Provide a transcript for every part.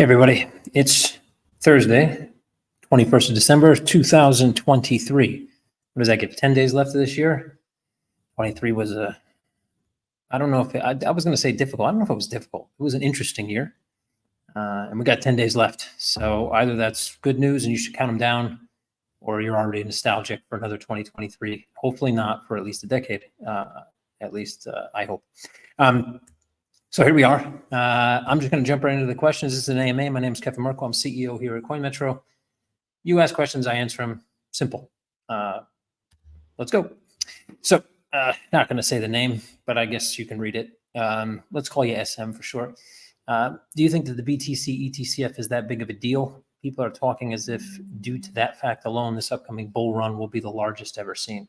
Hey everybody, it's Thursday, 21st of December, 2023. What does that give? 10 days left of this year? 23 was I don't know if I was going to say difficult. I don't know if it was difficult. It was an interesting year. And we got 10 days left. So either that's good news and you should count them down, or you're already nostalgic for another 2023. Hopefully not for at least a decade. At least I hope. So here we are. I'm just going to jump right into the questions. This is an AMA. My name is Kevin Murcko. I'm CEO here at Coinmetro. You ask questions, I answer them. Simple. Let's go. So not going to say the name, but I guess you can read it. Let's call you SM for short. Do you think that the BTC ETCF is that big of a deal? People are talking as if due to that fact alone, this upcoming bull run will be the largest ever seen.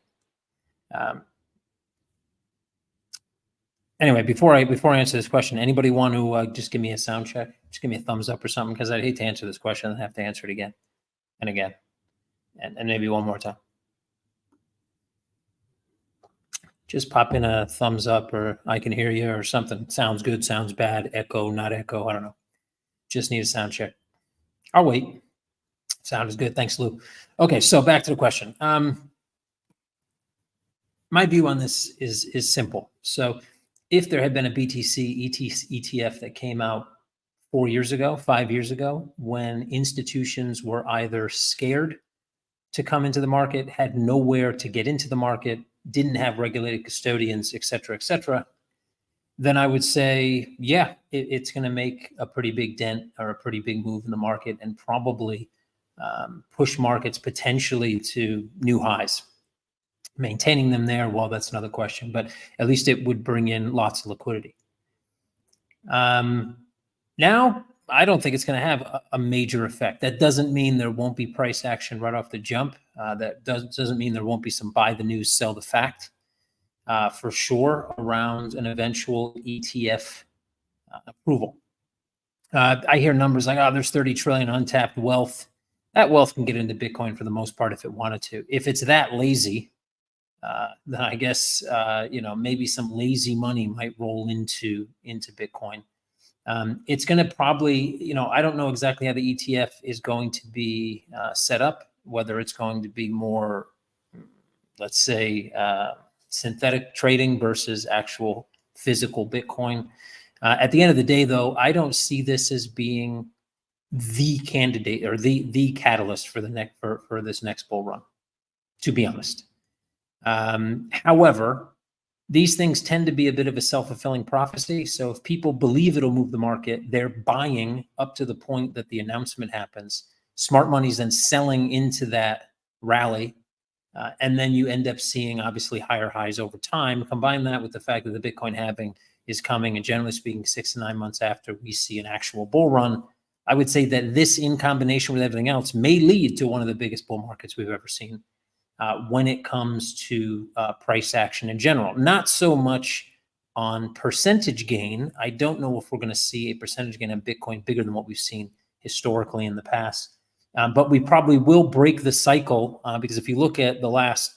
Anyway, before I answer this question, anybody want to just give me a sound check? Just give me a thumbs up or something, because I'd hate to answer this question and have to answer it again and again, and maybe one more time. Just pop in a thumbs up, or I can hear you, or something. Sounds good, sounds bad, echo, not echo, I don't know. Just need a sound check. I'll wait. Sound is good. Thanks, Lou. Okay, so back to the question. My view on this is simple. So if there had been a BTC ETF that came out 4 years ago, 5 years ago, when institutions were either scared to come into the market, had nowhere to get into the market, didn't have regulated custodians, et cetera, then I would say, yeah, it's going to make a pretty big dent or a pretty big move in the market, and probably push markets potentially to new highs. Maintaining them there, well, that's another question, but at least it would bring in lots of liquidity. Now, I don't think it's going to have a major effect. That doesn't mean there won't be price action right off the jump. That doesn't mean there won't be some buy the news, sell the fact, for sure, around an eventual ETF approval. I hear numbers like, oh, there's 30 trillion untapped wealth. That wealth can get into Bitcoin for the most part if it wanted to. If it's that lazy, then I guess maybe some lazy money might roll into Bitcoin. It's going to probably, I don't know exactly how the ETF is going to be set up, whether it's going to be more, let's say, synthetic trading versus actual physical Bitcoin. At the end of the day, though, I don't see this as being the candidate or the catalyst for for this next bull run, to be honest. However, these things tend to be a bit of a self-fulfilling prophecy. So if people believe it'll move the market, they're buying up to the point that the announcement happens. Smart money's then selling into that rally. And then you end up seeing obviously higher highs over time. Combine that with the fact that the Bitcoin halving is coming, and generally speaking, 6 to 9 months after we see an actual bull run, I would say that this, in combination with everything else, may lead to one of the biggest bull markets we've ever seen. When it comes to price action in general. Not so much on percentage gain. I don't know if we're going to see a percentage gain in Bitcoin bigger than what we've seen historically in the past. But we probably will break the cycle, because if you look at the last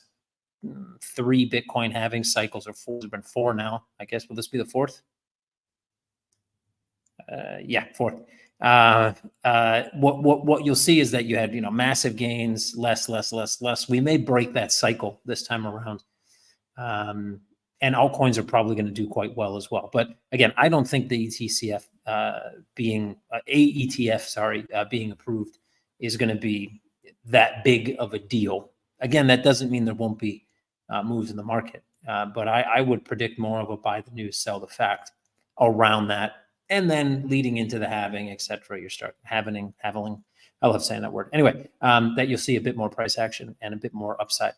3 Bitcoin halving cycles, or 4, there's been 4 now, I guess. Will this be the 4th? Yeah, 4th. What you'll see is that you had, massive gains, less. We may break that cycle this time around. And altcoins are probably going to do quite well as well. But again, I don't think the ETCF being approved is going to be that big of a deal. Again, that doesn't mean there won't be moves in the market. But I would predict more of a buy the news, sell the fact around that. And then leading into the halving, et cetera, you start having, I love saying that word. Anyway, that you'll see a bit more price action and a bit more upside.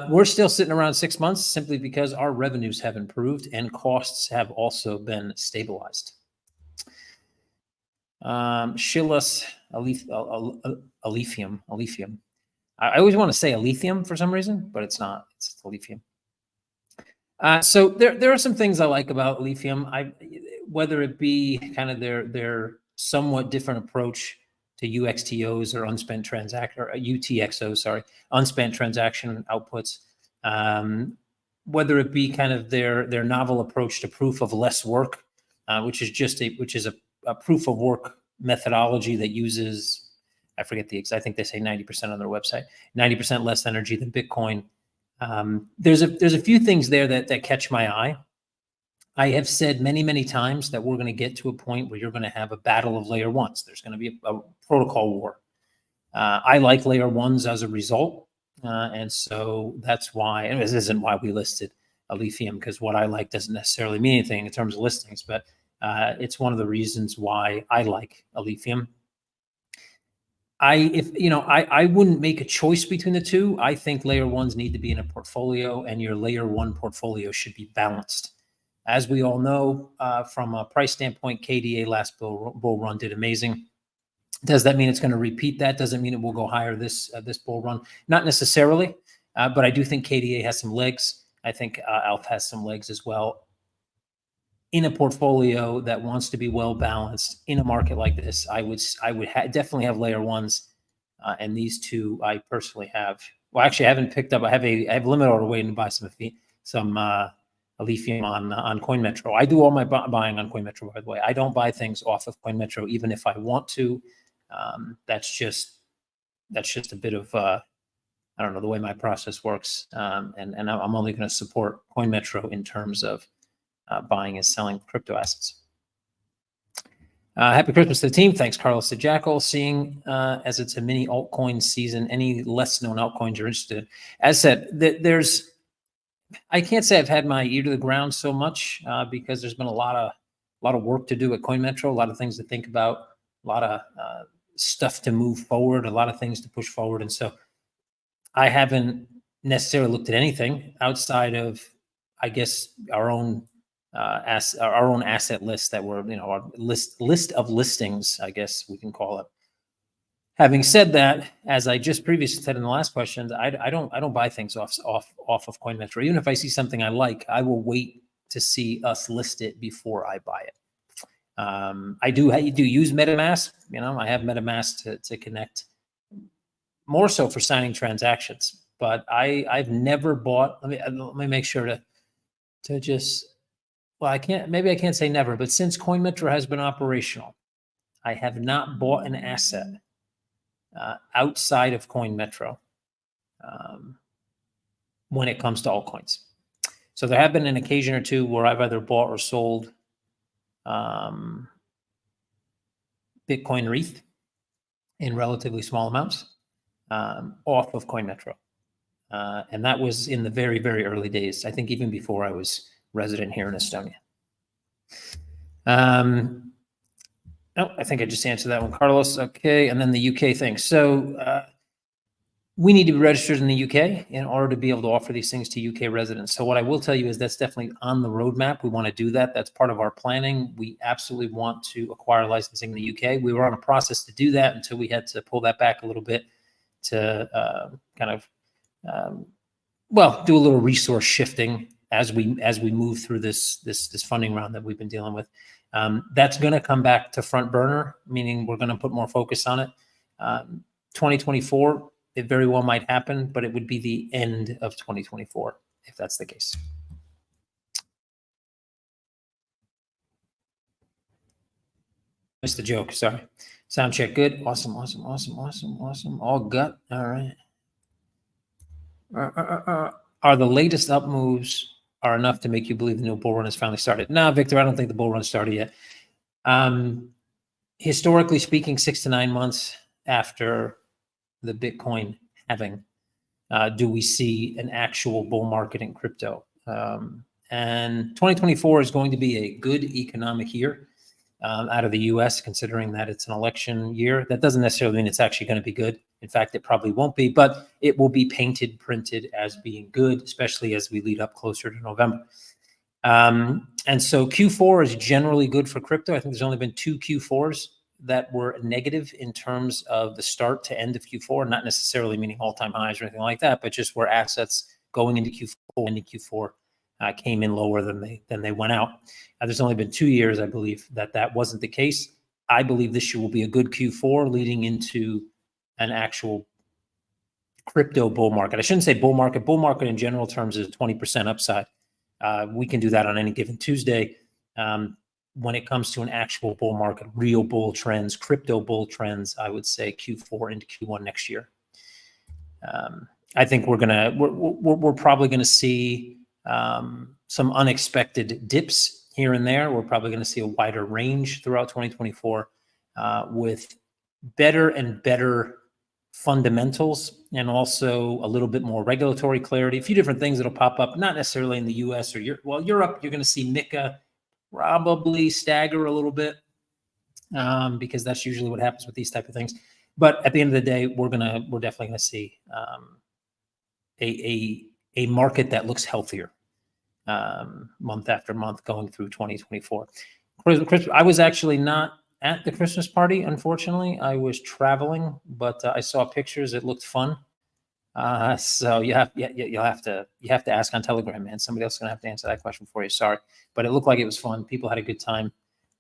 We're still sitting around 6 months simply because our revenues have improved and costs have also been stabilized. Shameless, Alium. I always want to say Lithium for some reason, but it's not. It's Lithium. So there are some things I like about Lithium. Whether it be kind of their somewhat different approach to UXTOs or unspent transaction, or UTXOs, sorry, unspent transaction outputs. Whether it be kind of their novel approach to proof of less work, which is a proof of work methodology that uses, I forget I think they say 90% on their website, 90% less energy than Bitcoin. There's a few things there that catch my eye. I have said many, many times that we're going to get to a point where you're going to have a battle of layer ones. There's going to be a protocol war. I like layer ones as a result. And so that's why, and this isn't why we listed Lithium, because what I like doesn't necessarily mean anything in terms of listings, but it's one of the reasons why I like Lithium. I wouldn't make a choice between the two. I think layer ones need to be in a portfolio, and your layer one portfolio should be balanced. As we all know, from a price standpoint, KDA last bull run did amazing. Does that mean it's going to repeat that? Doesn't mean it will go higher this bull run. Not necessarily, but I do think KDA has some legs. I think ALF has some legs as well. In a portfolio that wants to be well balanced in a market like this, I would definitely have layer ones, and these two I personally have. Well, actually, I haven't picked up. I have a limit order waiting to buy some Lithium on Coinmetro. I do all my buying on Coinmetro, by the way. I don't buy things off of Coinmetro, even if I want to. That's just a bit of I don't know, the way my process works, and I'm only going to support Coinmetro in terms of buying and selling crypto assets. Happy Christmas to the team. Thanks, Carlos the Jackal. Seeing as it's a mini altcoin season, any less known altcoins you're interested in? As said, I can't say I've had my ear to the ground so much because there's been a lot of work to do at Coinmetro, a lot of things to think about, a lot of stuff to move forward, a lot of things to push forward, and so I haven't necessarily looked at anything outside of, I guess, our own asset list that we're, our list of listings, I guess we can call it. Having said that, as I just previously said in the last question, I don't buy things off of Coinmetro. Even if I see something I like, I will wait to see us list it before I buy it. I do use MetaMask. I have MetaMask to connect, more so for signing transactions. But I've never bought. Let me make sure to just. Well, I can't say never, but since Coinmetro has been operational, I have not bought an asset outside of Coinmetro when it comes to altcoins. So there have been an occasion or two where I've either bought or sold Bitcoin REIT in relatively small amounts off of Coinmetro. And that was in the very, very early days. I think even before I was resident here in Estonia. I think I just answered that one, Carlos. Okay, and then the UK thing. So we need to be registered in the UK in order to be able to offer these things to UK residents. So what I will tell you is that's definitely on the roadmap. We want to do that. That's part of our planning. We absolutely want to acquire licensing in the UK. We were on a process to do that until we had to pull that back a little bit to do a little resource shifting as we move through this funding round that we've been dealing with. That's going to come back to front burner, meaning we're going to put more focus on it. 2024, it very well might happen, but it would be the end of 2024 if that's the case. Missed the joke, sorry. Sound check good. Awesome. All gut. All right. Are the latest up moves are enough to make you believe the new bull run has finally started? No, Victor, I don't think the bull run started yet. Historically speaking, 6 to 9 months after the Bitcoin halving, do we see an actual bull market in crypto? And 2024 is going to be a good economic year out of the US, considering that it's an election year. That doesn't necessarily mean it's actually going to be good. In fact, it probably won't be, but it will be printed as being good, especially as we lead up closer to November. And so Q4 is generally good for crypto. I think there's only been 2 Q4s that were negative in terms of the start to end of Q4, not necessarily meaning all-time highs or anything like that, but just where assets going into Q4, ending Q4 came in lower than they went out. There's only been 2 years, I believe, that wasn't the case. I believe this year will be a good Q4 leading into an actual crypto bull market. I shouldn't say bull market. Bull market in general terms is 20% upside. We can do that on any given Tuesday. when it comes to an actual bull market, real bull trends, crypto bull trends, I would say Q4 into Q1 next year. I think we're probably gonna see some unexpected dips here and there. We're probably gonna see a wider range throughout 2024 with better and better fundamentals, and also a little bit more regulatory clarity. A few different things that'll pop up, not necessarily in the US or Europe. Well, Europe, you're gonna see MiCA probably stagger a little bit because that's usually what happens with these type of things. But at the end of the day, we're definitely gonna see a market that looks healthier month after month going through 2024. I was actually not at the Christmas party, unfortunately. I was traveling, but I saw pictures. It looked fun. So you'll have to ask on Telegram, man. Somebody else is gonna have to answer that question for you. Sorry, but it looked like it was fun. People had a good time,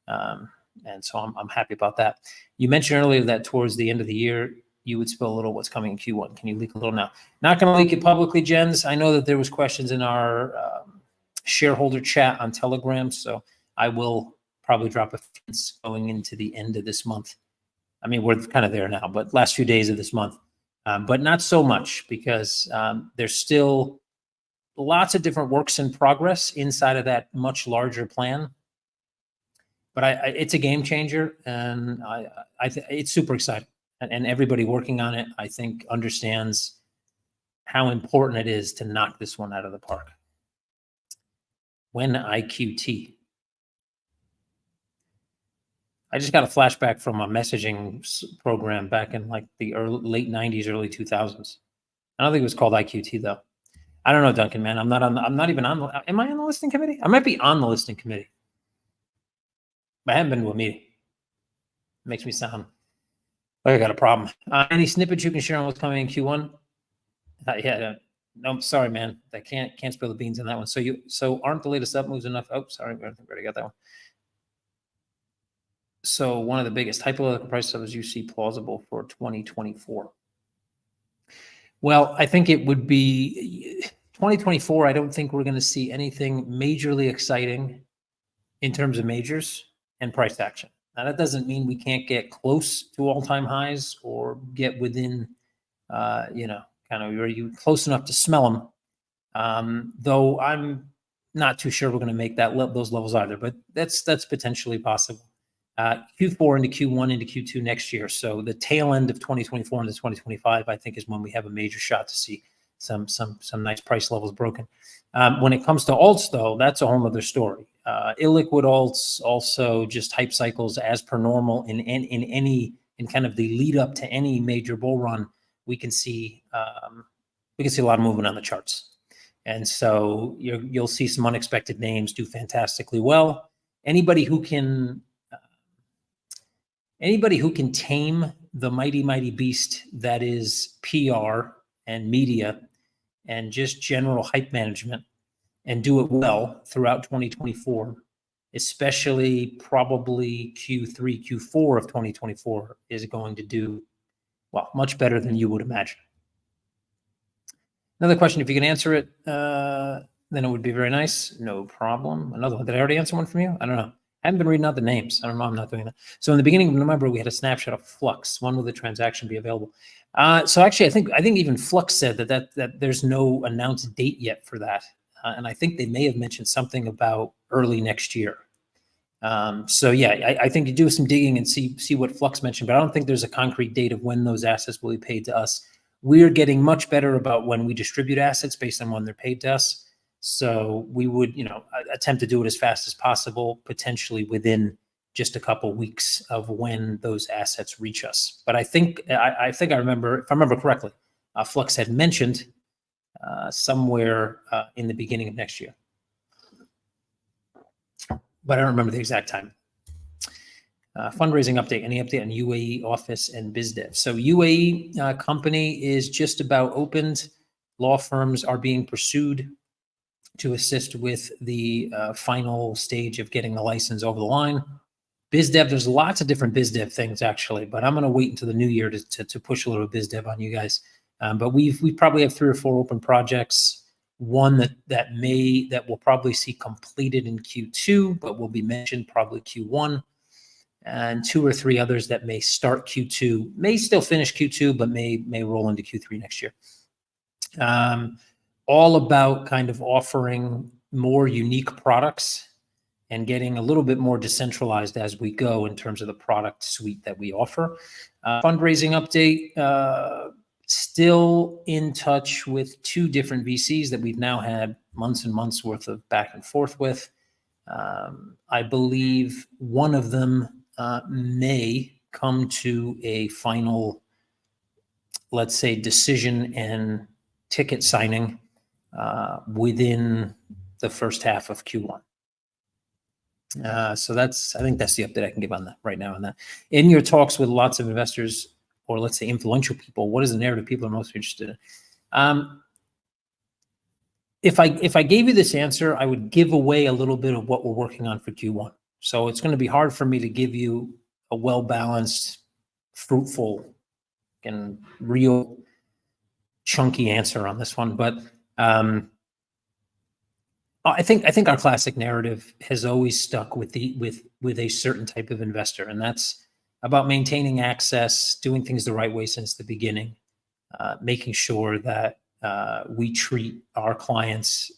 and so I'm happy about that. You mentioned earlier that towards the end of the year you would spill a little what's coming in Q1. Can you leak a little now? Not going to leak it publicly, Jens. I know that there was questions in our shareholder chat on Telegram, so I will probably drop a fence going into the end of this month. I mean, we're kind of there now, but last few days of this month. But not so much, because there's still lots of different works in progress inside of that much larger plan. But it's a game changer, and it's super exciting. And everybody working on it, I think, understands how important it is to knock this one out of the park. When IQT? I just got a flashback from a messaging program back in like the late 90s, early 2000s. I don't think it was called IQT though. I don't know, Duncan, man. I'm not even on the, am I on the listing committee? I might be on the listing committee. But I haven't been to a meeting. It makes me sound like I got a problem. Any snippets you can share on what's coming in Q1? No, sorry, man. I can't spill the beans on that one. So aren't the latest up moves enough? Oh, sorry, I think we already got that one. So one of the biggest hypothetical price levels you see plausible for 2024. Well, I think it would be 2024. I don't think we're going to see anything majorly exciting in terms of majors and price action. Now, that doesn't mean we can't get close to all-time highs or get within, kind of where you close enough to smell them. Though I'm not too sure we're going to make those levels either, but that's potentially possible. Q4 into Q1 into Q2 next year. So the tail end of 2024 into 2025, I think, is when we have a major shot to see some nice price levels broken. When it comes to alts, though, that's a whole other story. Illiquid alts, also just hype cycles as per normal in kind of the lead up to any major bull run. We can see a lot of movement on the charts, and so you'll see some unexpected names do fantastically well. Anybody who can tame the mighty beast that is PR and media and just general hype management and do it well throughout 2024, especially probably Q3, Q4 of 2024, is going to do, well, much better than you would imagine. Another question, if you can answer it, then it would be very nice. No problem. Another one. Did I already answer one from you? I don't know. I haven't been reading out the names. I don't know. I'm not doing that. So in the beginning of November, we had a snapshot of Flux. When will the transaction be available? So actually, I think even Flux said that there's no announced date yet for that, and I think they may have mentioned something about early next year. So yeah, I think you do some digging and see what Flux mentioned, but I don't think there's a concrete date of when those assets will be paid to us. We're getting much better about when we distribute assets based on when they're paid to us. So we would, attempt to do it as fast as possible, potentially within just a couple weeks of when those assets reach us. But I think I remember, if I remember correctly, Flux had mentioned somewhere in the beginning of next year, but I don't remember the exact time. Fundraising update, any update on UAE office and BizDev? So UAE company is just about opened. Law firms are being pursued to assist with the final stage of getting the license over the line. BizDev, there's lots of different BizDev things actually, but I'm going to wait until the new year to push a little BizDev on you guys. But we probably have 3 or 4 open projects one that will probably see completed in Q2, but will be mentioned probably Q1, and 2 or 3 others that may start Q2, may still finish Q2, but may roll into Q3 next year. All about kind of offering more unique products and getting a little bit more decentralized as we go in terms of the product suite that we offer. Fundraising update, still in touch with 2 different VCs that we've now had months and months worth of back and forth with. I believe one of them may come to a final, let's say, decision and ticket signing within the first half of Q1. So I think that's the update I can give on that right now. On that, in your talks with lots of investors, or let's say influential people, what is the narrative people are most interested in? If I gave you this answer, I would give away a little bit of what we're working on for Q1. So it's going to be hard for me to give you a well-balanced, fruitful, and real chunky answer on this one. But I think our classic narrative has always stuck with a certain type of investor, and that's about maintaining access, doing things the right way since the beginning, making sure that we treat our clients,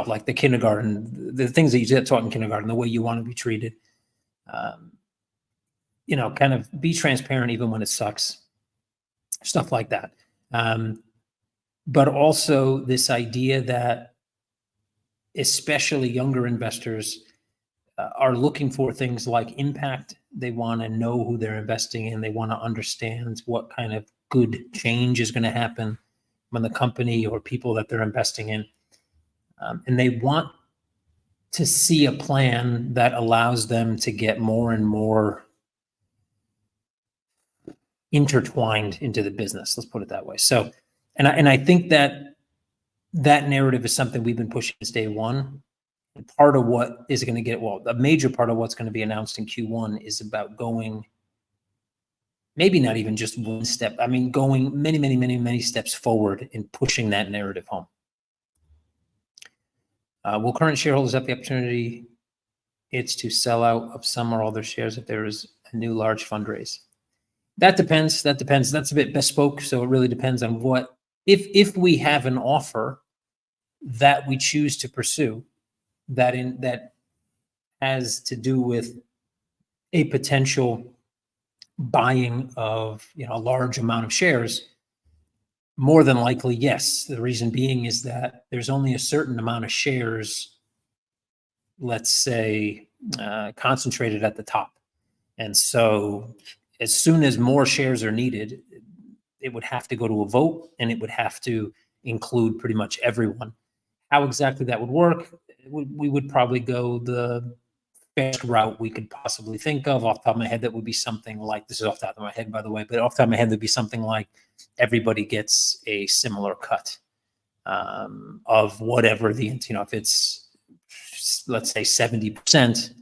like the kindergarten, the things that you get taught in kindergarten, the way you want to be treated. Kind of be transparent even when it sucks, stuff like that. But also this idea that especially younger investors are looking for things like impact. They want to know who they're investing in. They want to understand what kind of good change is going to happen when the company or people that they're investing in. And they want to see a plan that allows them to get more and more intertwined into the business. Let's put it that way. So, and I think that narrative is something we've been pushing since day one. And part of what is going to get, a major part of what's going to be announced in Q1 is about going, maybe not even just one step, going many steps forward in pushing that narrative home. Will current shareholders have the opportunity to sell out of some or all their shares if there is a new large fundraise? That depends. That's a bit bespoke. So it really depends on what, if we have an offer that we choose to pursue that has to do with a potential buying of a large amount of shares, more than likely, yes. The reason being is that there's only a certain amount of shares, let's say, concentrated at the top. And so as soon as more shares are needed, it would have to go to a vote, and it would have to include pretty much everyone. How exactly that would work, we would probably go the best route we could possibly think of. Off the top of my head, that would be something like, this is off the top of my head, by the way, but off the top of my head, there'd be something like everybody gets a similar cut of whatever if it's, let's say 70%.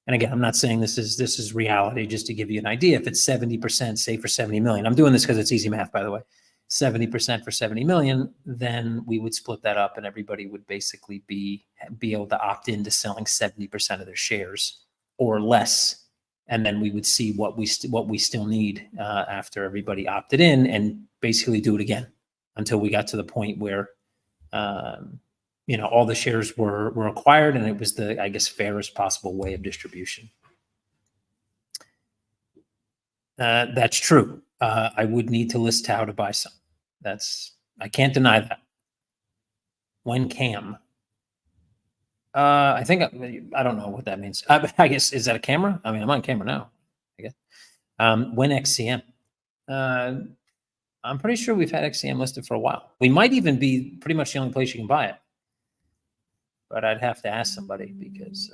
And again, I'm not saying this is reality, just to give you an idea. If it's 70%, say for 70 million, I'm doing this because it's easy math, by the way, 70% for 70 million, then we would split that up and everybody would basically be able to opt into selling 70% of their shares or less. And then we would see what we still need after everybody opted in, and basically do it again until we got to the point where, all the shares were acquired, and it was the, I guess, fairest possible way of distribution. That's true. I would need to list Tau to buy some. I can't deny that. When Cam? I think, I don't know what that means. I guess, is that a camera? I'm on camera now, I guess. When XCM? I'm pretty sure we've had XCM listed for a while. We might even be pretty much the only place you can buy it. But I'd have to ask somebody, because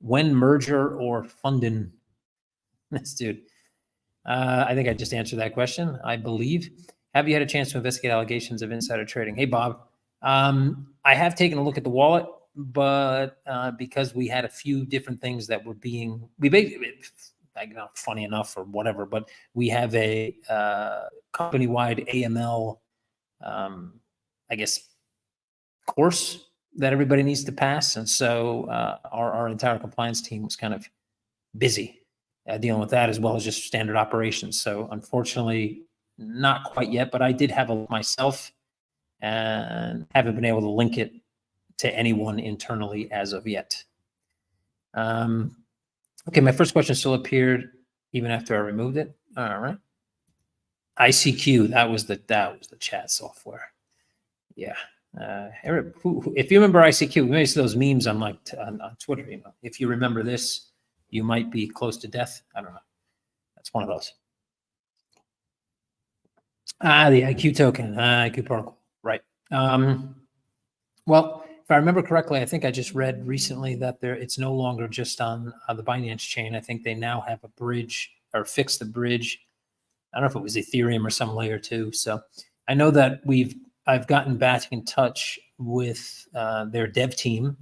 when merger or funding, this dude. I think I just answered that question, I believe. Have you had a chance to investigate allegations of insider trading? Hey, Bob. I have taken a look at the wallet, but because we had a few different things that were funny enough or whatever, but we have a company-wide AML, I guess, course that everybody needs to pass. And so our entire compliance team was kind of busy dealing with that, as well as just standard operations. So unfortunately, not quite yet, but I did have a myself and haven't been able to link it to anyone internally as of yet. Okay, my first question still appeared even after I removed it. All right. ICQ, that was the chat software. Yeah. Eric, if you remember ICQ, we may see those memes on on Twitter. You know, if you remember this, you might be close to death. I don't know. That's one of those. The IQ token, IQ protocol, right? Well, if I remember correctly, I think I just read recently that it's no longer just on the Binance chain. I think they now have a bridge or fixed the bridge. I don't know if it was Ethereum or some layer 2. So I know that I've gotten back in touch with their dev team,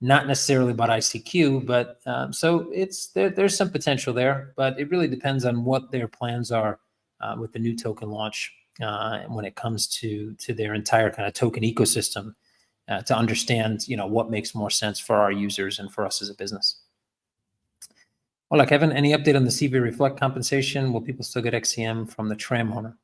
not necessarily about ICQ, but so there's some potential there, but it really depends on what their plans are with the new token launch when it comes to their entire kind of token ecosystem to understand, what makes more sense for our users and for us as a business. Hola, Kevin. Any update on the CBreflect compensation? Will people still get XTM from the tram owner?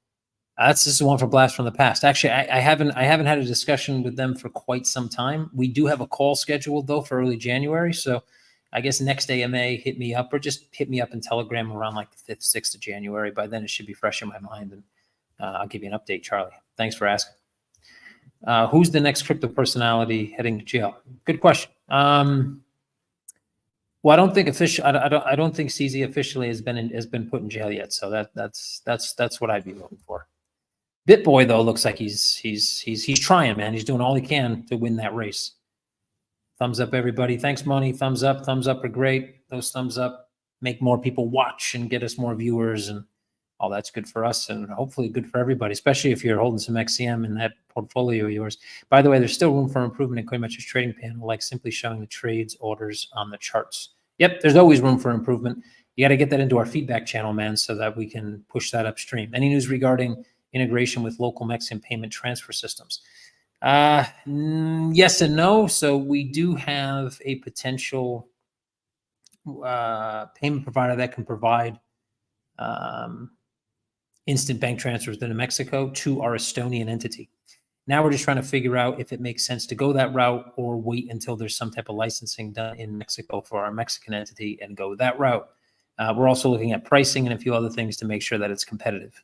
This is one for blast from the past. Actually, I haven't had a discussion with them for quite some time. We do have a call scheduled though for early January. So I guess next AMA, hit me up or just hit me up in Telegram around like the 5th, 6th of January. By then it should be fresh in my mind, and I'll give you an update, Charlie. Thanks for asking. Who's the next crypto personality heading to jail? Good question. Well, I don't think I don't think CZ officially has been put in jail yet. So that's what I'd be looking for. BitBoy though looks like he's trying, man. He's doing all he can to win that race. Thumbs up, everybody. Thanks, Money. Thumbs up are great. Those thumbs up make more people watch and get us more viewers, and all that's good for us and hopefully good for everybody, especially if you're holding some XCM in that portfolio of yours. By the way, there's still room for improvement in Coinmetro's trading panel, like simply showing the trades orders on the charts. Yep, there's always room for improvement. You got to get that into our feedback channel, man, so that we can push that upstream. Any news regarding integration with local Mexican payment transfer systems? Yes and no. So we do have a potential payment provider that can provide instant bank transfers to Mexico to our Estonian entity. Now we're just trying to figure out if it makes sense to go that route or wait until there's some type of licensing done in Mexico for our Mexican entity and go that route. We're also looking at pricing and a few other things to make sure that it's competitive.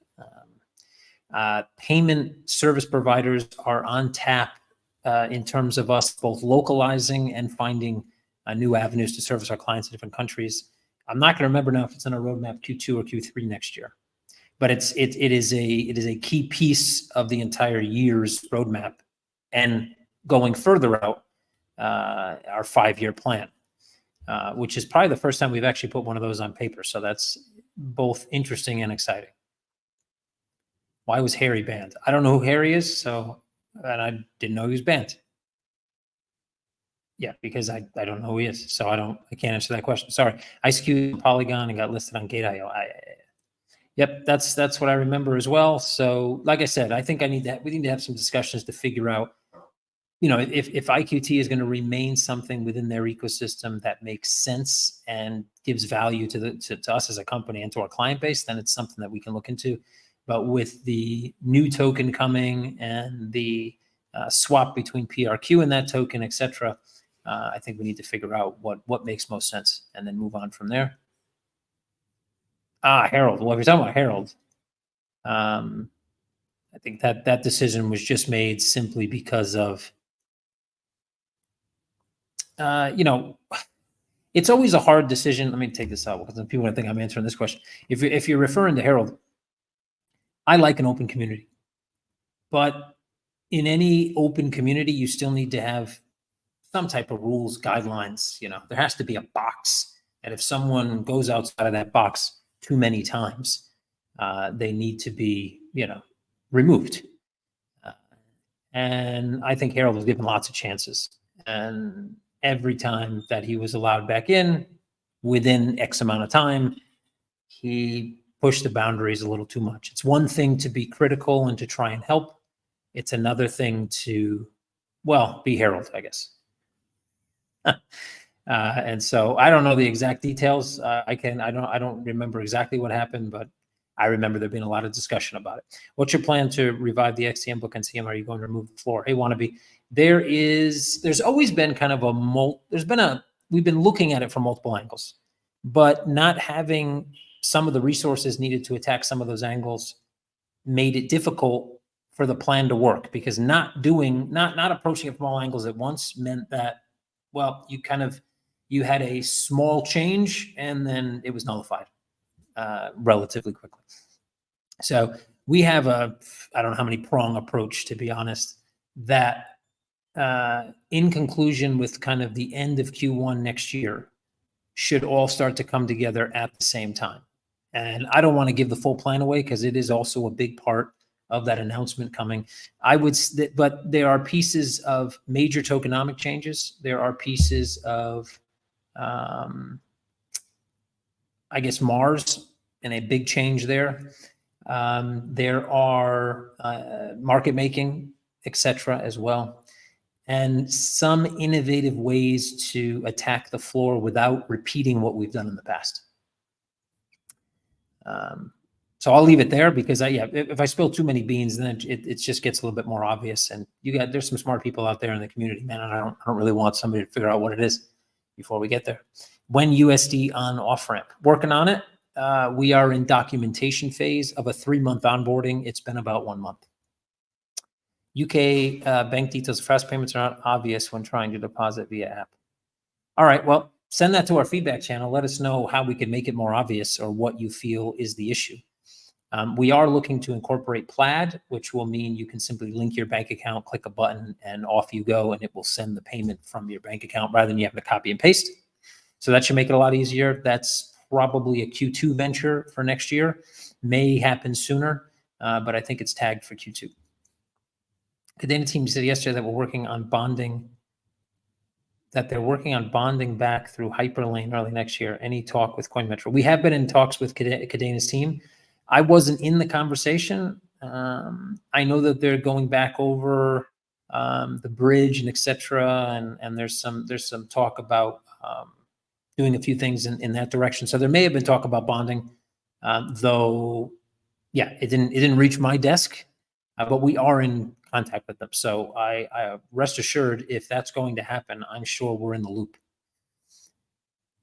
Payment service providers are on tap in terms of us both localizing and finding new avenues to service our clients in different countries. I'm not going to remember now if it's on our roadmap Q2 or Q3 next year, but it is a key piece of the entire year's roadmap and going further out our 5-year plan, which is probably the first time we've actually put one of those on paper. So that's both interesting and exciting. Why was Harry banned? I don't know who Harry is, and I didn't know he was banned. Yeah, because I don't know who he is, so I can't answer that question. Sorry. Iceq Polygon and got listed on Gate.io. Yep, that's what I remember as well. So, like I said, I think we need to have some discussions to figure out, if IQT is going to remain something within their ecosystem that makes sense and gives value to us as a company and to our client base, then it's something that we can look into. But with the new token coming and the swap between PRQ and that token, et cetera, I think we need to figure out what makes most sense and then move on from there. Harold. Well, if you're talking about Harold, I think that decision was just made simply because of, it's always a hard decision. Let me take this out because then people are going to think I'm answering this question. If you're referring to Harold, I like an open community, but in any open community, you still need to have some type of rules, guidelines. There has to be a box, and if someone goes outside of that box too many times, they need to be, removed. And I think Harold was given lots of chances, and every time that he was allowed back in within X amount of time, he pushed the boundaries a little too much. It's one thing to be critical and to try and help. It's another thing to well, be heralded, I guess. And so I don't know the exact details. I don't remember exactly what happened, but I remember there being a lot of discussion about it. What's your plan to revive the XTM book and CM? Are you going to remove the floor? Hey, wannabe. There's always been kind of we've been looking at it from multiple angles, but not having some of the resources needed to attack some of those angles made it difficult for the plan to work, because not approaching it from all angles at once meant that, well, you had a small change and then it was nullified relatively quickly. So we have I don't know how many prong approach, to be honest, that in conclusion with kind of the end of Q1 next year should all start to come together at the same time. And I don't want to give the full plan away because it is also a big part of that announcement coming. But there are pieces of major tokenomic changes. There are pieces of, I guess, Mars and a big change there. There are market making, etc. as well, and some innovative ways to attack the floor without repeating what we've done in the past. So I'll leave it there because if I spill too many beans, then it just gets a little bit more obvious. And there's some smart people out there in the community, man, and I don't really want somebody to figure out what it is before we get there. When USD on Offramp, working on it. We are in documentation phase of a 3-month onboarding. It's been about 1 month. UK bank details, fast payments are not obvious when trying to deposit via app. All right, well, send that to our feedback channel. Let us know how we can make it more obvious or what you feel is the issue. We are looking to incorporate Plaid, which will mean you can simply link your bank account, click a button, and off you go, and it will send the payment from your bank account rather than you having to copy and paste. So that should make it a lot easier. That's probably a Q2 venture for next year. May happen sooner, but I think it's tagged for Q2. The data team said yesterday that they're working on bonding back through Hyperlane early next year. Any talk with Coinmetro? We have been in talks with Kadena's team. I wasn't in the conversation. I know that they're going back over the bridge and etc. And there's some talk about doing a few things in that direction. So there may have been talk about bonding, though. Yeah, it didn't reach my desk, but we are in contact with them. So I rest assured, if that's going to happen, I'm sure we're in the loop.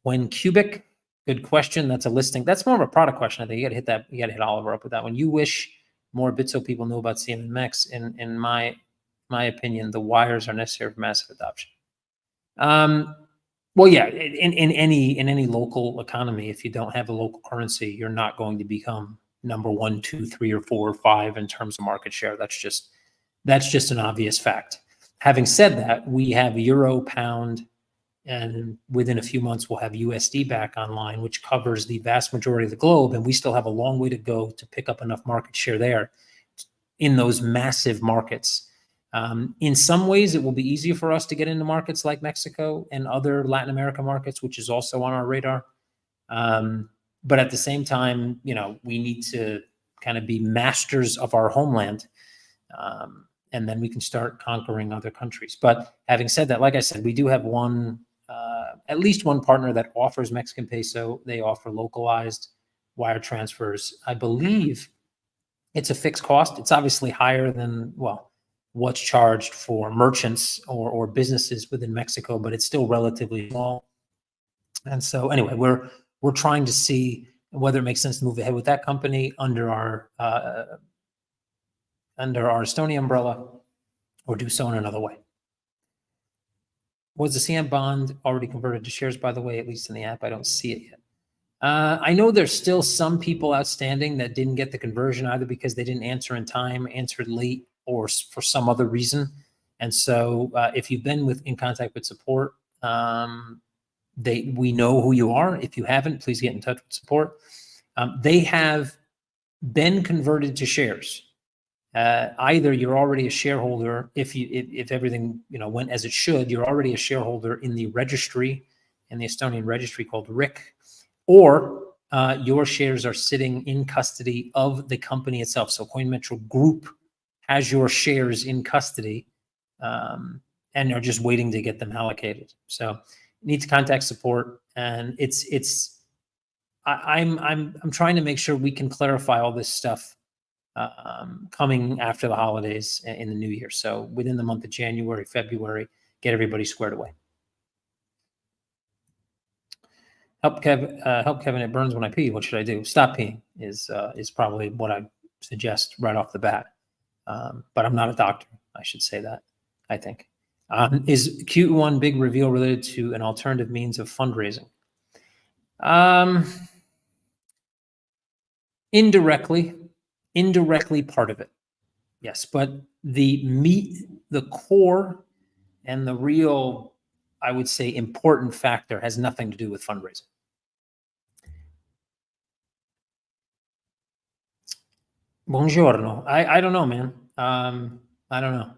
When Cubic, good question. That's a listing. That's more of a product question. I think you got to hit that. You got to hit Oliver up with that one. You wish more Bitso people knew about CMMX. In my opinion, the wires are necessary for massive adoption. Well, yeah, in any local economy, if you don't have a local currency, you're not going to become number 1, 2, 3, or 4, or 5 in terms of market share. That's just an obvious fact. Having said that, we have Euro, Pound, and within a few months we'll have USD back online, which covers the vast majority of the globe, and we still have a long way to go to pick up enough market share there in those massive markets. In some ways, it will be easier for us to get into markets like Mexico and other Latin America markets, which is also on our radar. But at the same time, we need to kind of be masters of our homeland, and then we can start conquering other countries. But having said that, like I said, we do have at least one partner that offers Mexican peso. They offer localized wire transfers. I believe it's a fixed cost. It's obviously higher than, what's charged for merchants or businesses within Mexico, but it's still relatively small. And so anyway, we're trying to see whether it makes sense to move ahead with that company under our Estonia umbrella, or do so in another way. Was the CM bond already converted to shares, by the way, at least in the app? I don't see it yet. I know there's still some people outstanding that didn't get the conversion, either because they didn't answer in time, answered late, or for some other reason. And so if you've been in contact with support, we know who you are. If you haven't, please get in touch with support. They have been converted to shares. Either you're already a shareholder, if everything went as it should, you're already a shareholder in the registry, in the Estonian registry called RIC, or your shares are sitting in custody of the company itself. So Coinmetro Group has your shares in custody, and are just waiting to get them allocated. So you need to contact support, and I'm trying to make sure we can clarify all this stuff coming after the holidays in the new year. So within the month of January, February, get everybody squared away. Help Kevin. It burns when I pee. What should I do? Stop peeing is probably what I suggest right off the bat. But I'm not a doctor. I should say that. I think is Q1 big reveal related to an alternative means of fundraising? Indirectly part of it, yes. But the core, and the real, I would say, important factor has nothing to do with fundraising. Buongiorno. I don't know, man. I don't know.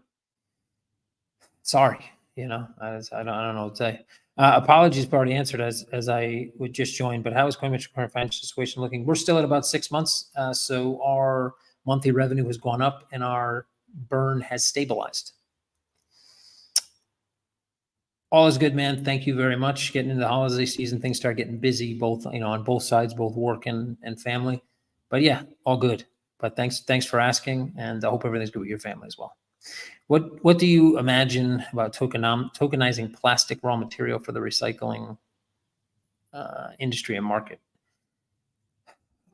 Sorry, I don't know what to say. Apologies, but already answered as I would just join. But how is Coinmetro current financial situation looking? We're still at about 6 months, so our monthly revenue has gone up and our burn has stabilized. All is good, man. Thank you very much. Getting into the holiday season, things start getting busy, both on both sides, both work and family. But yeah, all good. But thanks for asking, and I hope everything's good with your family as well. What do you imagine about tokenizing plastic raw material for the recycling industry and market?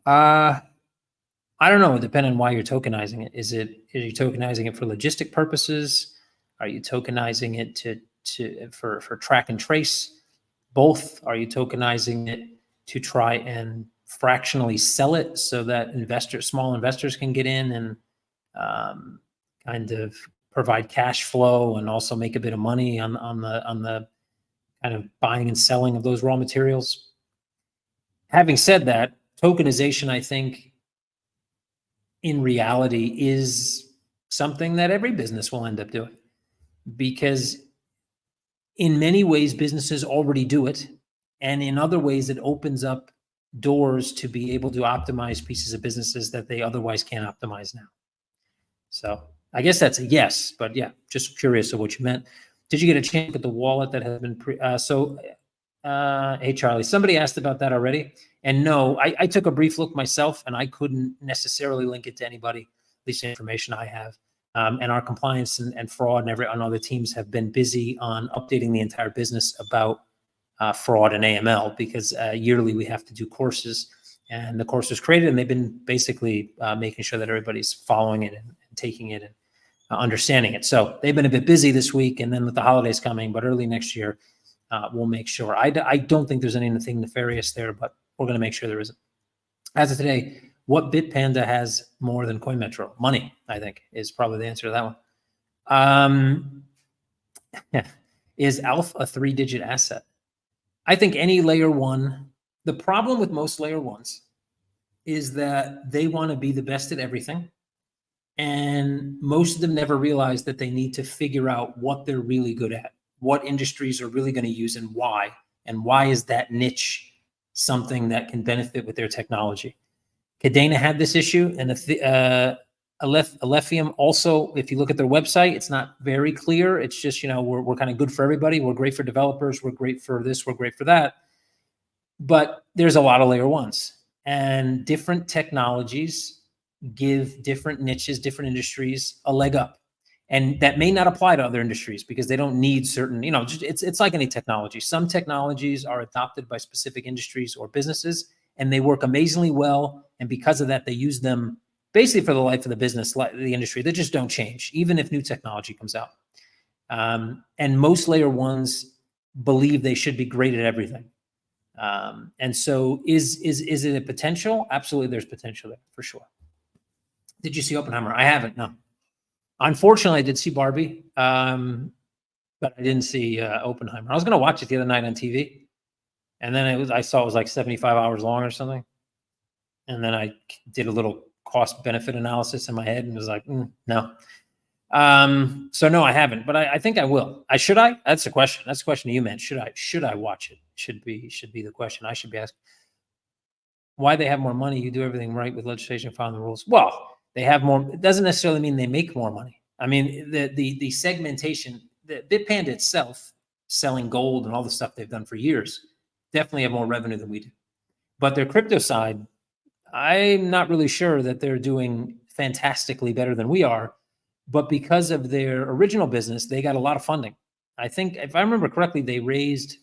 I don't know. Depending on why you're tokenizing it. Are you tokenizing it for logistic purposes? Are you tokenizing it for track and trace? Both? Are you tokenizing it to try and fractionally sell it so that small investors can get in and kind of provide cash flow and also make a bit of money on the kind of buying and selling of those raw materials? Having said that, tokenization, I think, in reality, is something that every business will end up doing, because in many ways businesses already do it, and in other ways it opens up doors to be able to optimize pieces of businesses that they otherwise can't optimize now. So I guess that's a yes, but yeah, just curious of what you meant. Did you get a chance with the wallet that has been hey, Charlie, somebody asked about that already. And no, I took a brief look myself, and I couldn't necessarily link it to anybody, at least the information I have. And our compliance and fraud and other teams have been busy on updating the entire business about fraud and AML, because yearly we have to do courses, and the course was created, and they've been basically making sure that everybody's following it and taking it and understanding it. So they've been a bit busy this week, and then with the holidays coming, but early next year, we'll make sure. I don't think there's anything nefarious there, but we're going to make sure there isn't. As of today, what Bitpanda has more than Coinmetro? Money, I think, is probably the answer to that one. Is ALF a 3-digit asset? I think any layer one, the problem with most layer ones is that they want to be the best at everything. And most of them never realize that they need to figure out what they're really good at, what industries are really going to use, and why is that niche something that can benefit with their technology. Cadena had this issue, and Alephium also, if you look at their website, it's not very clear. It's just, we're kind of good for everybody. We're great for developers. We're great for this. We're great for that. But there's a lot of layer ones, and different technologies give different niches, different industries a leg up. And that may not apply to other industries because they don't need certain, it's like any technology. Some technologies are adopted by specific industries or businesses, and they work amazingly well. And because of that, they use them basically for the life of the business, the industry. They just don't change, even if new technology comes out. And most layer ones believe they should be great at everything. And so is it a potential? Absolutely, there's potential there for sure. Did you see Oppenheimer? I haven't, no. Unfortunately, I did see Barbie, but I didn't see Oppenheimer. I was going to watch it the other night on TV, and then I saw it was like 75 hours long or something. And then I did a little cost-benefit analysis in my head and was like, no. So no, I haven't, but I think I will. Should I? That's the question. That's the question you meant. Should I watch it? Should be the question I should be asking. Why they have more money? You do everything right with legislation, following the rules. Well, they have more. It doesn't necessarily mean they make more money. I mean, the segmentation. the Bitpanda itself, selling gold and all the stuff they've done for years, definitely have more revenue than we do. But their crypto side, I'm not really sure that they're doing fantastically better than we are. But because of their original business, they got a lot of funding. I think, if I remember correctly, they raised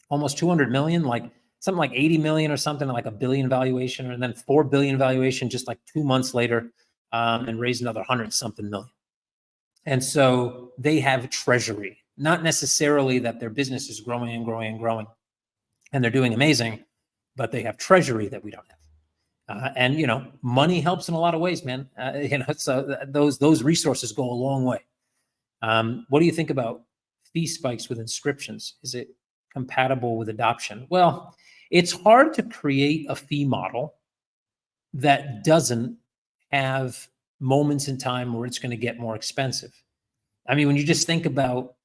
almost 200 million, like something like 80 million or something, like $1 billion valuation, and then 4 billion valuation just like 2 months later, and raised another 100 something million. And so they have treasury, not necessarily that their business is growing and growing and growing, and they're doing amazing, but they have treasury that we don't have. And money helps in a lot of ways, man. So those resources go a long way. What do you think about fee spikes with inscriptions? Is it compatible with adoption? Well, it's hard to create a fee model that doesn't have moments in time where it's going to get more expensive. I mean, when you just think about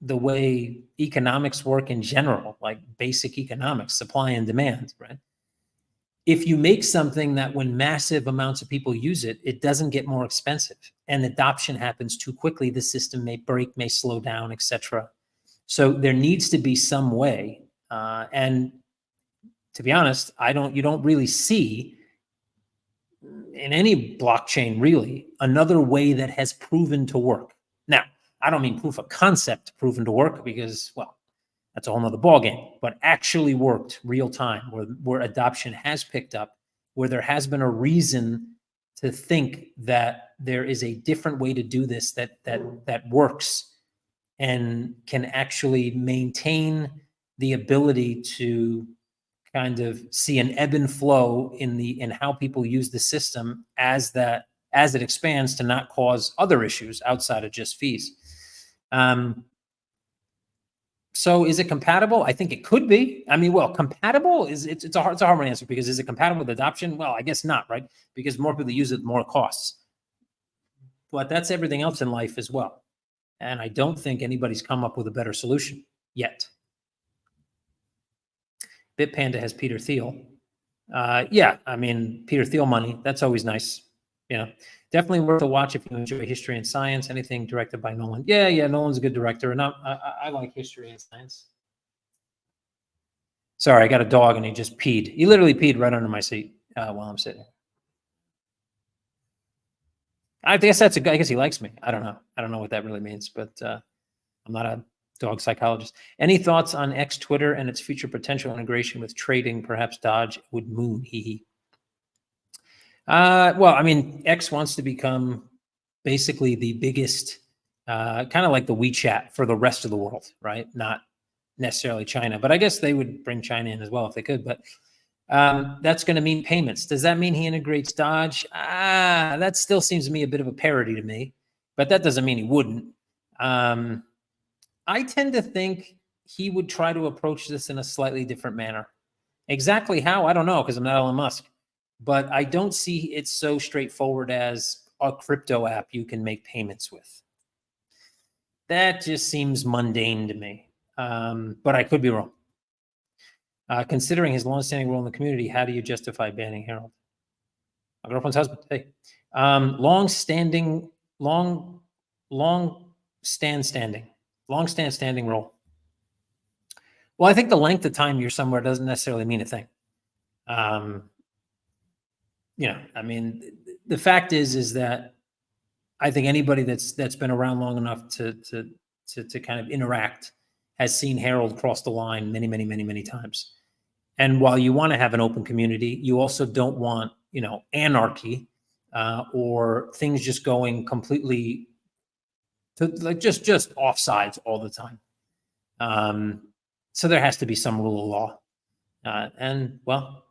the way economics work in general, like basic economics, supply and demand, right? If you make something that when massive amounts of people use it, it doesn't get more expensive and adoption happens too quickly, the system may break, may slow down, etc. So there needs to be some way. And to be honest, you don't really see in any blockchain really another way that has proven to work. Now, I don't mean proof of concept proven to work because, well, that's a whole nother ballgame, but actually worked real time, where adoption has picked up, where there has been a reason to think that there is a different way to do this that works and can actually maintain the ability to kind of see an ebb and flow in how people use the system as it expands to not cause other issues outside of just fees. So is it compatible? I think it could be. I mean, well, compatible it's a hard one to answer, because is it compatible with adoption? Well, I guess not, right? Because more people use it, more it costs. But that's everything else in life as well. And I don't think anybody's come up with a better solution yet. Bitpanda has Peter Thiel. Yeah, I mean, Peter Thiel money, that's always nice. Definitely worth a watch if you enjoy history and science. Anything directed by Nolan. Yeah, Nolan's a good director, and I like history and science. Sorry, I got a dog and he just peed. He literally peed right under my seat while I'm sitting. I guess I guess he likes me. I don't know. I don't know what that really means, but I'm not a dog psychologist. Any thoughts on X Twitter and its future potential integration with trading? Perhaps Dodge would moon. Hee. Well, I mean, X wants to become basically the biggest, kind of like the WeChat for the rest of the world, right? Not necessarily China, but I guess they would bring China in as well if they could. But that's going to mean payments. Does that mean he integrates Dodge? That still seems to me a bit of a parody to me, but that doesn't mean he wouldn't. I tend to think he would try to approach this in a slightly different manner. Exactly how, I don't know, because I'm not Elon Musk. But I don't see it so straightforward as a crypto app you can make payments with. That just seems mundane to me, but I could be wrong. Considering his longstanding role in the community, how do you justify banning Harold? My girlfriend's husband. Hey, long-standing role. Well, I think the length of time you're somewhere doesn't necessarily mean a thing. I mean, the fact is that I think anybody that's been around long enough to kind of interact has seen Harold cross the line many times. And while you want to have an open community, you also don't want, anarchy or things just going completely to like just offsides all the time. So there has to be some rule of law. And well,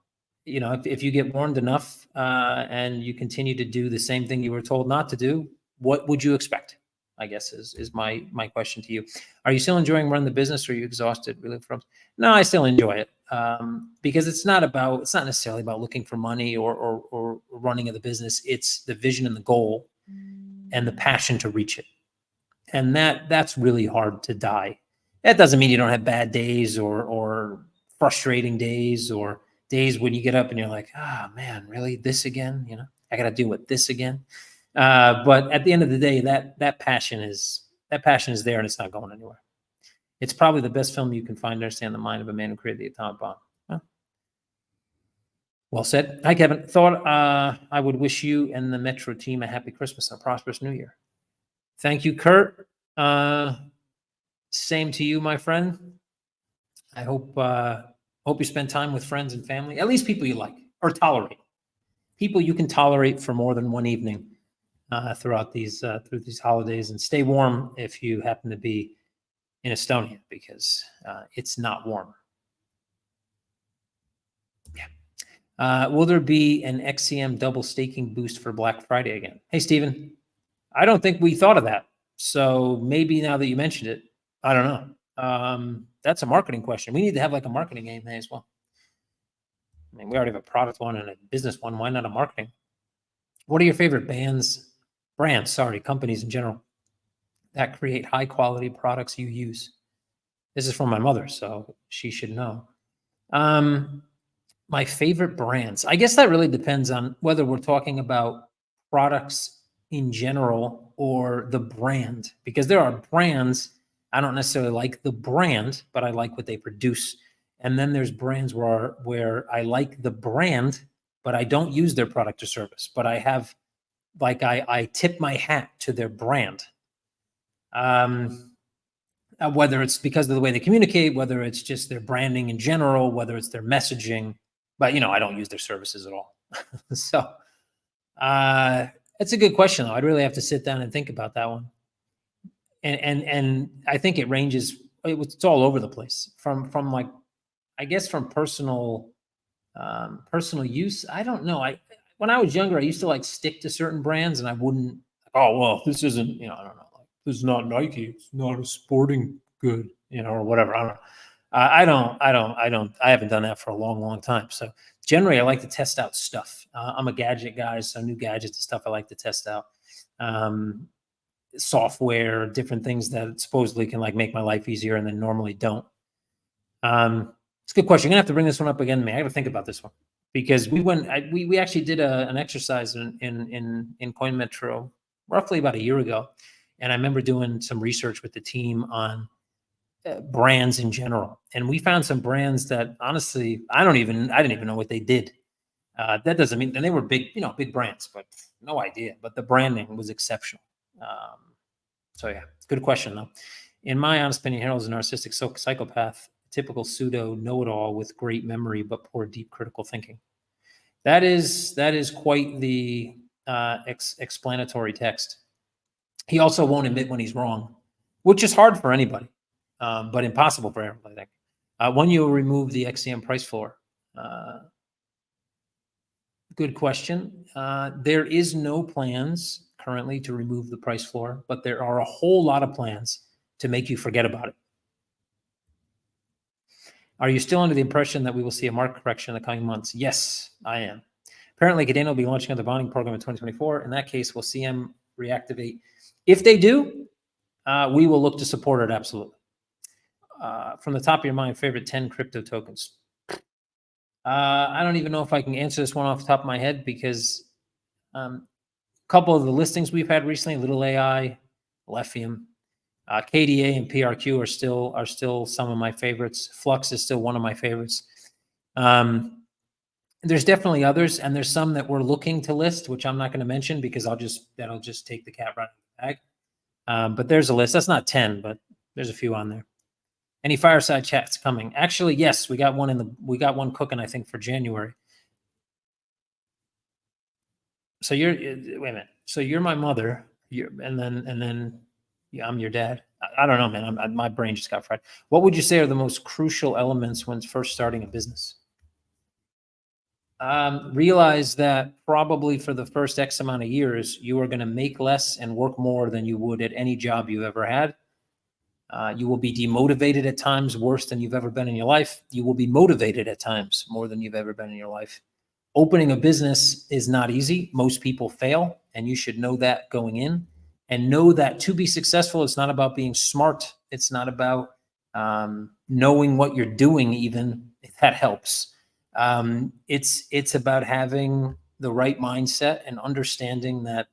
if you get warned enough and you continue to do the same thing you were told not to do, what would you expect? I guess is my question to you. Are you still enjoying running the business, or are you exhausted? Really? No, I still enjoy it because it's not necessarily about looking for money or running of the business. It's the vision and the goal and the passion to reach it. And that's really hard to die. That doesn't mean you don't have bad days or frustrating days or days when you get up and you're like, man, really this again? I got to deal with this again. But at the end of the day, that passion is that passion is there and it's not going anywhere. It's probably the best film you can find to understand the mind of a man who created the atomic bomb. Well said. Hi, Kevin. Thought I would wish you and the Metro team a happy Christmas and a prosperous New Year. Thank you, Kurt. Same to you, my friend. I hope you spend time with friends and family, at least people you like or tolerate. People you can tolerate for more than one evening through these holidays, and stay warm if you happen to be in Estonia, because it's not warm. Will there be an XTM double staking boost for Black Friday again? Hey, Steven, I don't think we thought of that. So maybe now that you mentioned it, I don't know. That's a marketing question. We need to have like a marketing AMA as well. I mean, we already have a product one and a business one. Why not a marketing? What are your favorite companies in general that create high quality products you use? This is from my mother, so she should know. My favorite brands. I guess that really depends on whether we're talking about products in general or the brand, because there are brands I don't necessarily like the brand, but I like what they produce. And then there's brands where I like the brand, but I don't use their product or service, but I have, like, I tip my hat to their brand. Whether it's because of the way they communicate, whether it's just their branding in general, whether it's their messaging, but I don't use their services at all. So it's a good question though. I'd really have to sit down and think about that one. And I think it ranges, it's all over the place from like, I guess from personal use. I don't know. When I was younger, I used to like stick to certain brands and I wouldn't, oh, well, this isn't, I don't know. Like, this is not Nike. It's not a sporting good, or whatever. I don't know. I haven't done that for a long, long time. So generally I like to test out stuff. I'm a gadget guy, so new gadgets and stuff I like to test out. Software, different things that supposedly can like make my life easier and then normally don't. It's a good question. You're gonna have to bring this one up again to me. I got to think about this one because we actually did an exercise in Coinmetro roughly about a year ago, and I remember doing some research with the team on brands in general, and we found some brands that honestly I didn't even know what they did. That doesn't mean, and they were big, big brands, but no idea. But the branding was exceptional. So yeah, good question though. In my honest opinion, Harold's a narcissistic psychopath, typical pseudo know-it-all with great memory but poor deep critical thinking. That is quite the explanatory text. He also won't admit when he's wrong, which is hard for anybody, but impossible for everybody, I think. When you remove the XTM price floor, good question. There is no plans currently to remove the price floor, but there are a whole lot of plans to make you forget about it. Are you still under the impression that we will see a market correction in the coming months? Yes, I am. Apparently, Cadena will be launching another bonding program in 2024. In that case, will CM reactivate? If they do, we will look to support it, absolutely. From the top of your mind, favorite 10 crypto tokens? I don't even know if I can answer this one off the top of my head because a couple of the listings we've had recently, Little AI, Lefium, KDA and PRQ are still some of my favorites. Flux is still one of my favorites. There's definitely others, and there's some that we're looking to list, which I'm not going to mention because that'll just take the cat right out of the bag. But there's a list. That's not 10, but there's a few on there. Any fireside chats coming? Actually, yes, we got one cooking, I think, for January. So wait a minute. So you're my mother, and then I'm your dad. I don't know, man. My brain just got fried. What would you say are the most crucial elements when first starting a business? Realize that probably for the first X amount of years, you are going to make less and work more than you would at any job you've ever had. You will be demotivated at times worse than you've ever been in your life. You will be motivated at times more than you've ever been in your life. Opening a business is not easy. Most people fail, and you should know that going in. And know that to be successful, it's not about being smart. It's not about knowing what you're doing, even if that helps. It's about having the right mindset and understanding that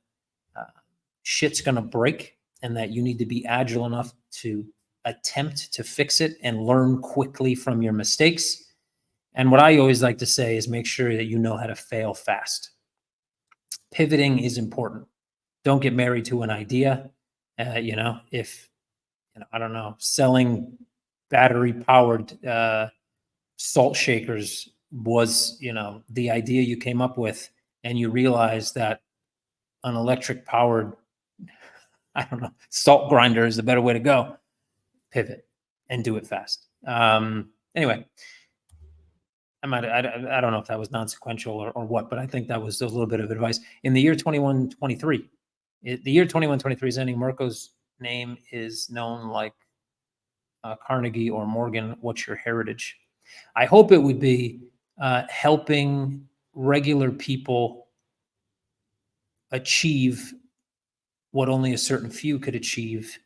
shit's going to break and that you need to be agile enough to attempt to fix it and learn quickly from your mistakes. And what I always like to say is make sure that you know how to fail fast. Pivoting is important. Don't get married to an idea. If, I don't know, selling battery powered salt shakers was, the idea you came up with, and you realize that an electric powered, I don't know, salt grinder is the better way to go, pivot and do it fast. Anyway, I don't know if that was non-sequential or what, but I think that was a little bit of advice. In the year 2123, the year 2123 is ending. Murcko's name is known like Carnegie or Morgan. What's your heritage? I hope it would be helping regular people achieve what only a certain few could achieve,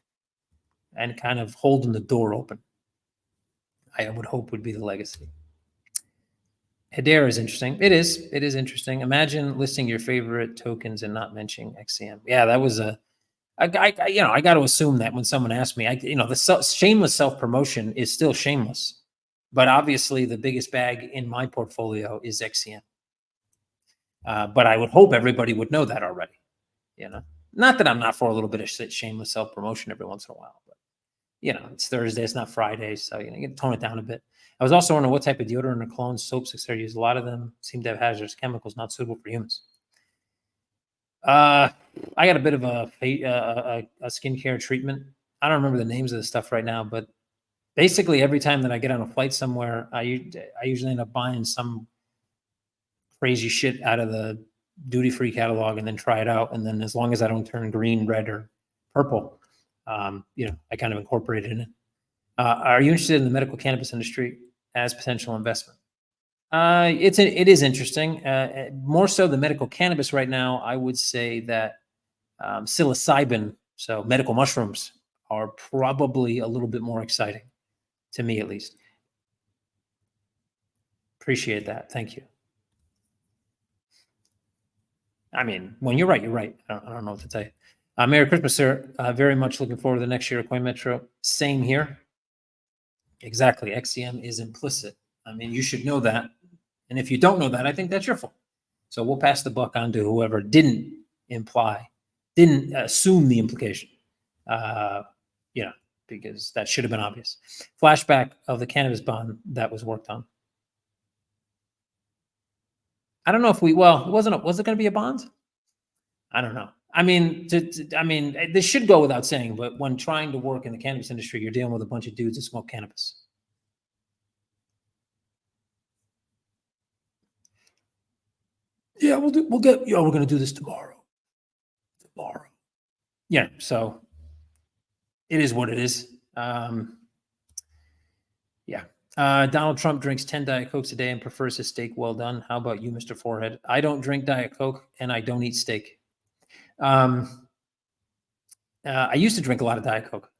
and kind of holding the door open. I would hope would be the legacy. Hedera is interesting. It is interesting. Imagine listing your favorite tokens and not mentioning XTM. Yeah, that was I got to assume that when someone asks me, the shameless self-promotion is still shameless, but obviously the biggest bag in my portfolio is XTM. But I would hope everybody would know that already. Not that I'm not for a little bit of shameless self-promotion every once in a while, but it's Thursday, it's not Friday, so you can tone it down a bit. I was also wondering what type of deodorant or cologne, soaps, etc. use. A lot of them seem to have hazardous chemicals not suitable for humans. I got a bit of a skincare treatment. I don't remember the names of the stuff right now, but basically every time that I get on a flight somewhere, I usually end up buying some crazy shit out of the duty-free catalog and then try it out. And then as long as I don't turn green, red, or purple, I kind of incorporate it in it. Are you interested in the medical cannabis industry as potential investment? It is interesting. More so the medical cannabis right now. I would say that psilocybin, so medical mushrooms, are probably a little bit more exciting to me, at least. Appreciate that. Thank you. I mean, when you're right, you're right. I don't know what to tell you. Merry Christmas, sir. Very much looking forward to the next year of Coinmetro. Same here. Exactly. XTM is implicit. I mean, you should know that. And if you don't know that, I think that's your fault. So we'll pass the buck on to whoever didn't assume the implication. Because that should have been obvious. Flashback of the Cannabis Bond that was worked on. I don't know if was it going to be a bond? I don't know. I mean, this should go without saying, but when trying to work in the cannabis industry, you're dealing with a bunch of dudes that smoke cannabis. Yeah, we're going to do this tomorrow. Yeah, so it is what it is. Donald Trump drinks 10 Diet Cokes a day and prefers his steak well done. How about you, Mr. Forehead? I don't drink Diet Coke and I don't eat steak. I used to drink a lot of Diet Coke.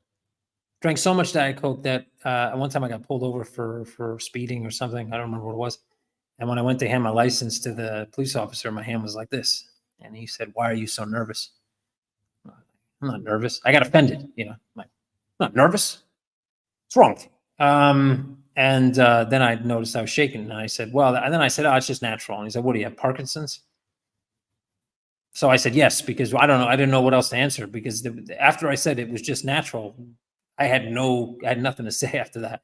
Drank so much Diet Coke that one time I got pulled over for speeding or something. I don't remember what it was. And when I went to hand my license to the police officer, my hand was like this. And he said, "Why are you so nervous?" I'm not nervous. I got offended. I'm not nervous. What's wrong with you? And then I noticed I was shaking, and I said, "Well," and then I said, "Oh, it's just natural." And he said, "What do you have, Parkinson's?" So I said yes, because I don't know. I didn't know what else to answer, because after I said it was just natural, I had nothing to say after that.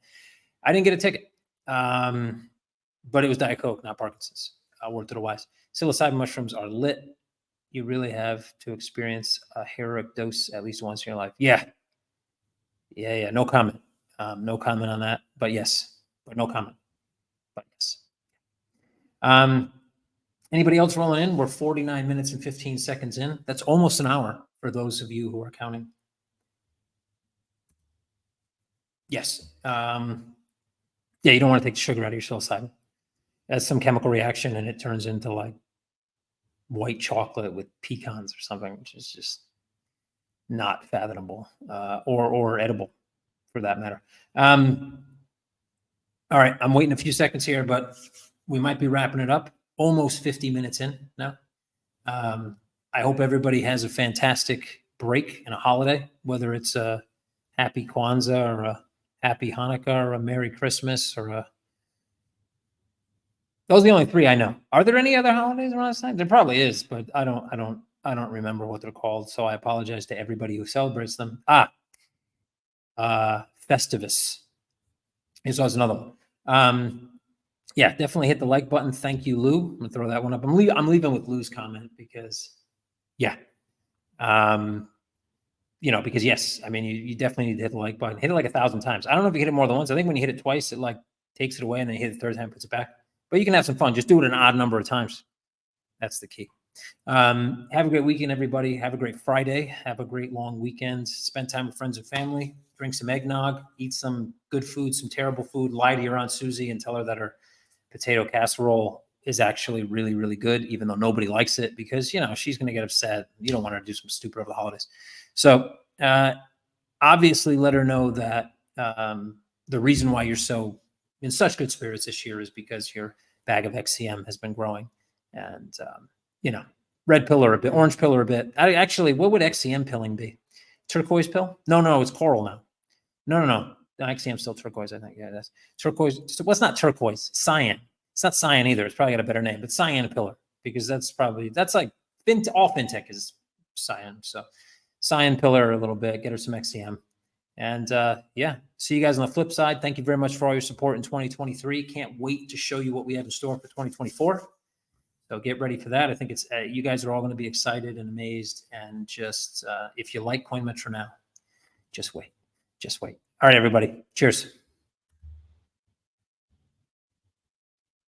I didn't get a ticket, but it was Diet Coke, not Parkinson's. Word to the wise. Psilocybin mushrooms are lit. You really have to experience a heroic dose at least once in your life. Yeah. No comment. No comment on that. But yes. But no comment. But yes. Anybody else rolling in? We're 49 minutes and 15 seconds in. That's almost an hour for those of you who are counting. Yes. You don't want to take the sugar out of your psilocybin. That's some chemical reaction, and it turns into like white chocolate with pecans or something, which is just not fathomable or edible for that matter. All right, I'm waiting a few seconds here, but we might be wrapping it up. Almost 50 minutes in now. I hope everybody has a fantastic break and a holiday, whether it's a happy Kwanzaa or a happy Hanukkah or a Merry Christmas or a, those are the only three I know. Are there any other holidays around this time? There probably is, but I don't remember what they're called. So I apologize to everybody who celebrates them. Festivus is also another one. Yeah, definitely hit the like button. Thank you, Lou. I'm gonna throw that one up. I'm leaving with Lou's comment because, yeah, because yes, I mean, you definitely need to hit the like button. Hit it like 1,000 times. I don't know if you hit it more than once. I think when you hit it twice, it like takes it away, and then you hit it the third time, puts it back. But you can have some fun. Just do it an odd number of times. That's the key. Have a great weekend, everybody. Have a great Friday. Have a great long weekend. Spend time with friends and family. Drink some eggnog. Eat some good food, some terrible food. Lie to your Aunt Susie and tell her that her potato casserole is actually really, really good, even though nobody likes it, because, she's going to get upset. You don't want her to do something stupid over the holidays. So obviously let her know that the reason why you're so in such good spirits this year is because your bag of XTM has been growing. And, red pill or a bit, orange pill or a bit. What would XTM pilling be? Turquoise pill? No, it's coral now. No. XTM's still turquoise, I think. Yeah, that's turquoise. Well, it's not turquoise. Cyan. It's not cyan either. It's probably got a better name, but cyan pillar, because that's like all fintech is cyan. So cyan pillar a little bit, get her some XTM. And see you guys on the flip side. Thank you very much for all your support in 2023. Can't wait to show you what we have in store for 2024. So get ready for that. I think it's you guys are all going to be excited and amazed. And just if you like Coinmetro now, just wait. All right, everybody. Cheers.